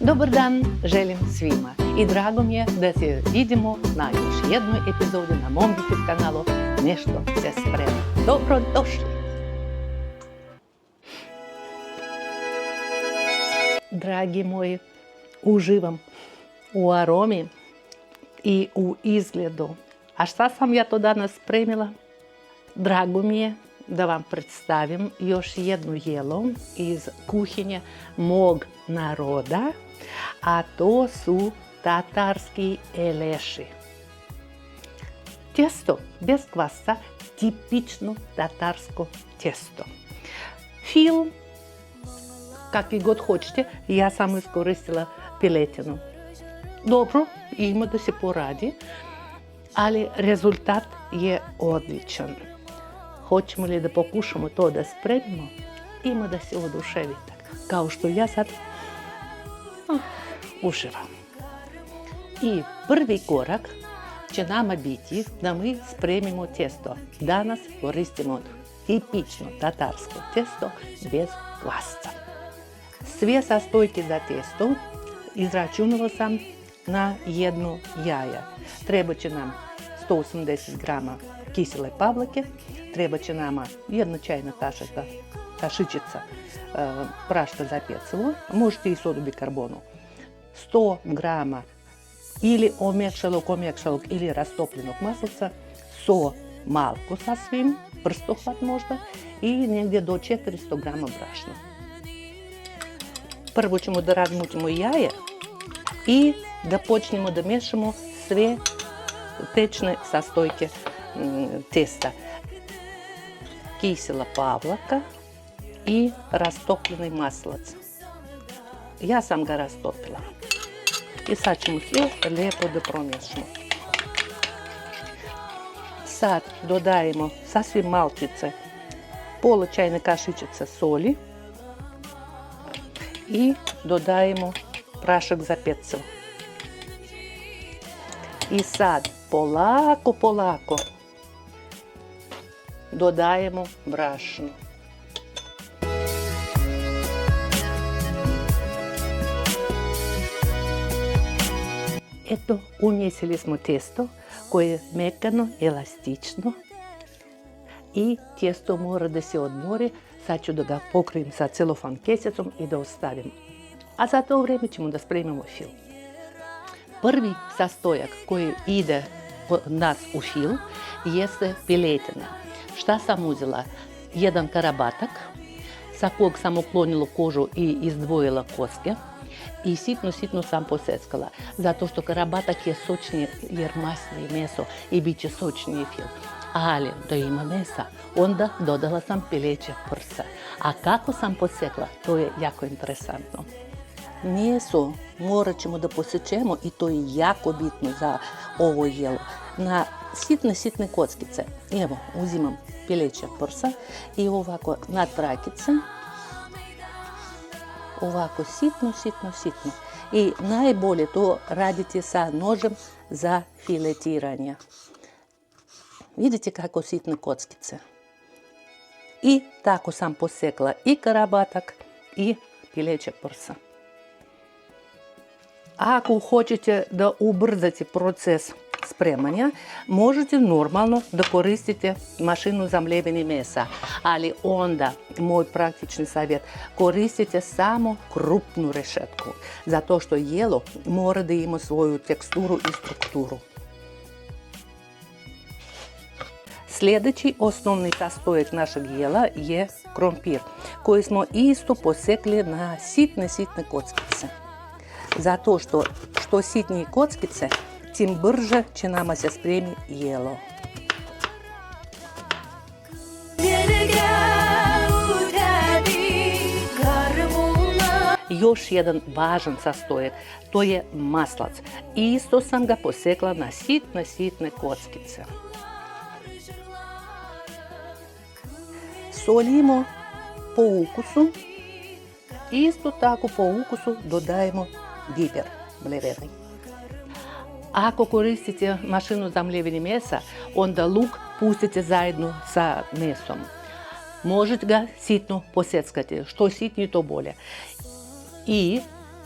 Dobar dan želim svima i drago mi je da se vidimo na još jednoj epizodi na mom YouTube kanalu Nešto se sprema. Dobrodošli! Dragi moji, uživam u aromi i u izgledu. A šta sam ja to danas spremila? Drago mi je da vam predstavim još jedno jelo iz kuhinje mog naroda, a to su tatarski eleši. Tjesto bez kvasca, tipično tatarsko tjesto. Fil, kakvi god hoćete, ja sam iskoristila piletinu. Dobro, ima da se poradi, ali rezultat je odličan. Hoćemo li da pokušamo to da spremimo? Ima da se oduševite, kao što ja sad uživam. I prvi korak će nama biti da mi spremimo tjesto. Danas koristimo tipično tatarsko tjesto bez kvasca. Sve sastojke za tjesto izračunala sam na jedno jaje. Treba će nam 180 grama kisele pavlake, treba će nama jedna čajna kašičica praška za pecivo, možete i sodu bikarbonu, 100 grama ili omekšalog ili rastopljenog maslaca, so malko sasvim, prstohvat možda i negdje do 400 grama brašna. Prvo ćemo da razmutimo jaje i da počnemo da miješamo sve tečne sastojke testa. Kisela pavlaka i rastopljeni maslac. Ja sam ga rastopila. I sad ćemo sve lijepo da promiješamo. Sad dodajemo sasvim malčice, pola čajne kašičice soli i dodajemo prašak za pecivo. I sad polako dodajemo brašno. Eto, umjesili smo testo koje je mekano, elastično i tijesto mora da se odmori. Sad ću da ga pokrijem sa celofan kesicom i da ostavim. A za to vrijeme ćemo da spremimo fil. Prvi sastojak koji ide nas u fil jeste piletina. Šta sam uzela? Jedan karabatak, sa kog sam uklonila kožu i izdvojila koske i sitno sam poseckala. Zato što karabatak je sočniji jer masno je meso i bit će sočniji fil. Ali da ima mesa, onda dodala sam pileće prsa. A kako sam posekla, to je jako interesantno. Meso morat ćemo da posečemo i to je jako bitno za ovo jelo. Na sitne kockice. Evo, uzimam pileće prsa i ovako na trakice. Ovako sitno. I najbolje to raditi sa nožem za filetiranje. Vidite kako sitne kockice. I tako sam posekla i karabatak i pileće prsa. Ako hoćete da ubrzate proces spremanja, možete normalno da koristite mašinu za mljevenje mesa, ali onda, moj praktični savjet, koristite samo krupnu rešetku, zato što jelo mora da ima svoju teksturu i strukturu. Sljedeći osnovni sastojak našeg jela je krompir, koji smo isto posekli na sitne kockice. Zato što sitnije kockice, tim brže će nama se spremi jelo. Još jedan važan sastojak, to je maslac. Isto sam ga posekla na sitne kockice. Solimo po ukusu. Isto tako po ukusu dodajemo biber mleveni. Ako koristite mašinu za mljevenje mesa, onda luk pustite zajedno sa mesom. Možete ga sitno poseckati, što sitnije to bolje. I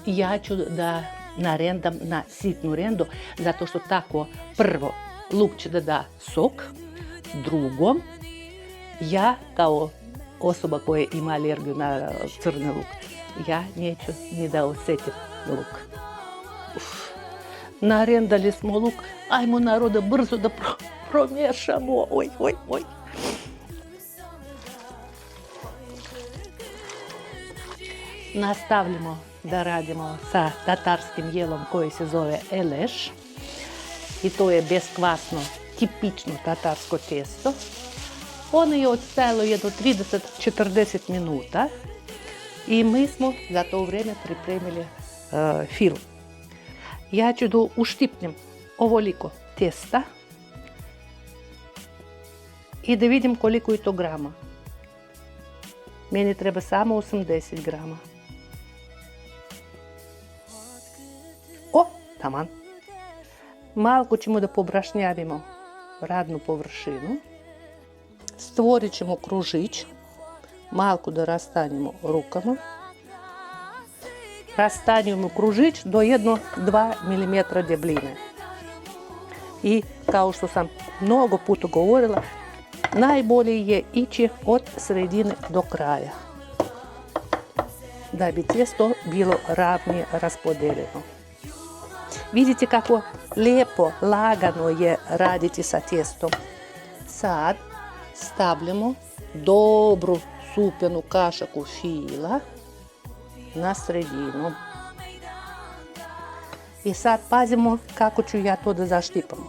ja ću da narendam na sitnu rendu, zato što tako prvo luk će da da sok, drugo ja kao osoba koja ima alergiju na crni luk, ja neću ni da osjetim luk. Narendali smo luk, ajmo narode brzo da promješamo, oj. Nastavljamo da radimo sa tatarskim jelom koji se zove eleš. I to je beskvasno, tipično tatarsko testo. Ono je odstajalo jedno 30-40 minuta i mi smo za to vrijeme pripremili fil. Ja ću da uštipnem ovoliko testa i da vidim koliko je to grama. Meni treba samo 80 grama. Taman. Malko ćemo da pobrašnjavimo radnu površinu. Stvorit ćemo kružić. Malko da rastanjimo rukama. Rastanjujemo kružić do 1-2 mm debljine. I kao što sam mnogo puta govorila, najbolje je ići od sredine do kraja. Da bi tijesto bilo ravnije raspodeljeno. Vidite kako lijepo, lagano je raditi sa tijestom. Sad stavljamo dobru supljenu kašaku fila na sredinu. I sad pazimo kako ću ja to da zaštipam.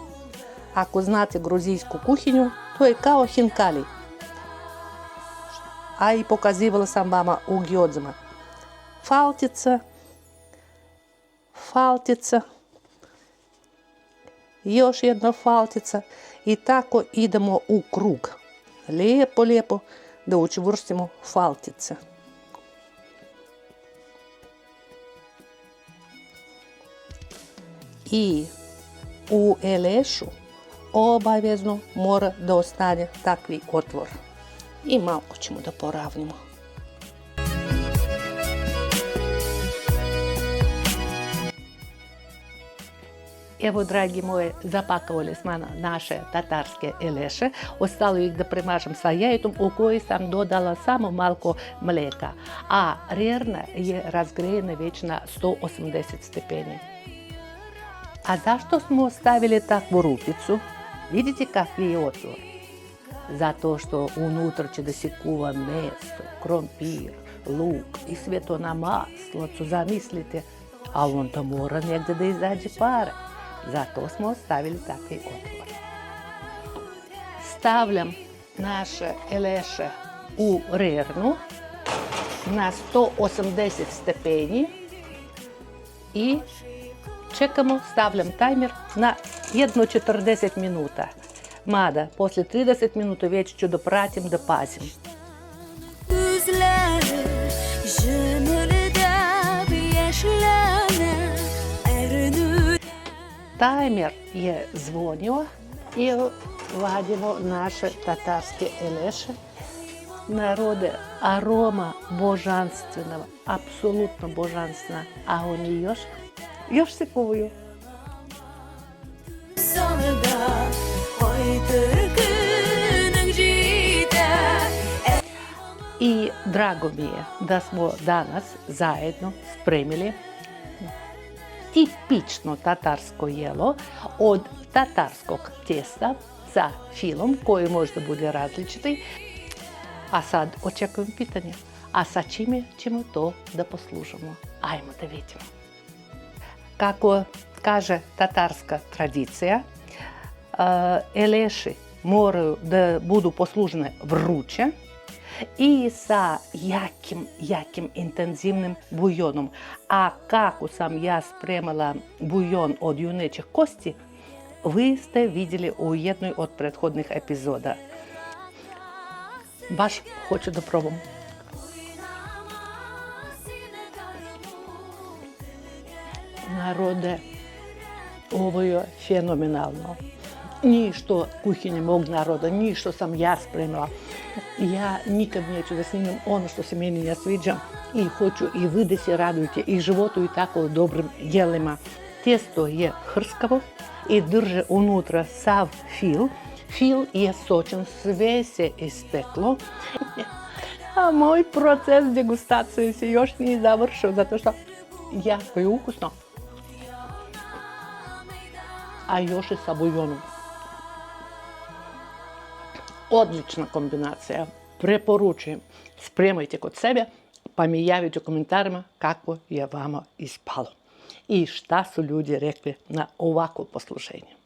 Ako znate gruzijsku kuhinju, to je kao hinkali. A i pokazivala sam vama u gyodzama. Faltica, još jedna faltica i tako idemo u krug. Lijepo da učvrstimo faltice. I u elešu obavezno mora da ostane takvi otvor. I malo ćemo da poravnimo. Evo, dragi moji, zapakavali smo naše tatarske eleše. Ostalo ih da premažem sa jajetom u koji sam dodala samo malko mleka. A rerna je razgrejena već na 180 stepeni. A zašto smo ostavili takvu rupicu? Vidite kakvi je otvor. Zato što unutra će da se kuva meso, krompir, luk i sve to na maslacu, zamislite. A onda mora negdje da izađe para. Zato smo ostavili takvi otvor. Stavljam naše eleše u rernu na 180 stepeni i čekamo, stavljam tajmer na 1:40 minuta. Mada, poslije 30 minuta već ću da pratim, da pazim. Tajmer je zvonio i vadimo naše tatarske eleše. Narode, aroma božanstvena, apsolutno božanstvena, a oni još se kuvaju. I drago mi je da smo danas zajedno spremili tipično tatarsko jelo od tatarskog tijesta sa filom koji možda bude različiti. A sad očekujem pitanje, a sa čime ćemo to da poslužimo? Ajmo da vidimo. Kako kaže tatarska tradicija, eleši moraju da budu poslužene vruće i sa jakim intenzivnim bujonom. A kako sam ja spremala bujon od juneće kosti, vi ste vidjeli u jednoj od prethodnih epizoda. Baš hoću da probam. Narode, ovo je fenomenalno. Ništo kuhinje mog naroda, ništo sam ja spremila. Ja nikad neću da snimim ono što se meni ne sviđa, І хочу, і ви да се радуєте, і животу, і тако добрим дjelima. Тесто je hrskavo i drže unutra sav fil. Fil je sočan, sve se ispeklo. A moj proces degustacije se još nije završio, zato što jako je ukusno. A još je sa buljonom. Odlična kombinacija. Preporučujem. Spremajte kod sebe, pa mi javite u komentarima kako je vama ispalo. I šta su ljudi rekli na ovako posluženje.